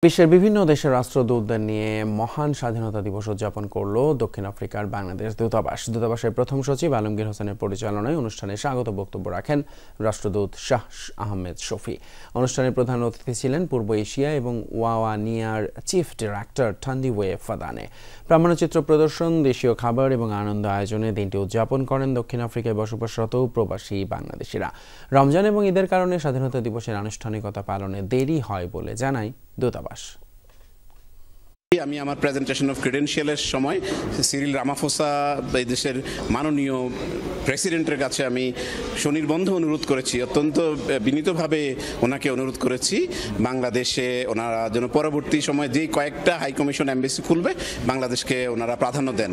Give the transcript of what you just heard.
বিশ্বের বিভিন্ন দেশের রাষ্ট্রদূতদের নিয়ে মহান স্বাধীনতা দিবস উদযাপন করল দক্ষিণ আফ্রিকার বাংলাদেশ দূতাবাস। দূতাবাসের প্রথম সচিব আলমগীর হোসেনের পরিচালনায় অনুষ্ঠানে স্বাগত বক্তব্য রাখেন রাষ্ট্রদূত শাহ আহমেদ শফি। অনুষ্ঠানের প্রধান অতিথি ছিলেন পূর্ব এশিয়া এবং ওয়াওয়ানিয়ার চিফ ডিরেক্টর ঠান্ডিওয়ে ফাদানে। প্রামাণ্যচিত্র প্রদর্শন, দেশীয় খাবার এবং আনন্দ আয়োজনে দিনটি উদযাপন করেন দক্ষিণ আফ্রিকায় বসবাসরত প্রবাসী বাংলাদেশিরা। রমজান এবং ঈদের কারণে স্বাধীনতা দিবসের আনুষ্ঠানিকতা পালনে দেরি হয় বলে জানায় দূতাবাস। আমি আমার প্রেজেন্টেশন অফ ক্রেডেনশিয়ালের সময় সিরিল রামাফোসা এই দেশের মাননীয় প্রেসিডেন্টের কাছে আমি সুনির্বন্ধ অনুরোধ করেছি, অত্যন্ত বিনীতভাবে ওনাকে অনুরোধ করেছি বাংলাদেশে ওনারা যেন পরবর্তী সময়ে যে কয়েকটা হাই কমিশন এমবেসি খুলবে বাংলাদেশকে ওনারা প্রাধান্য দেন।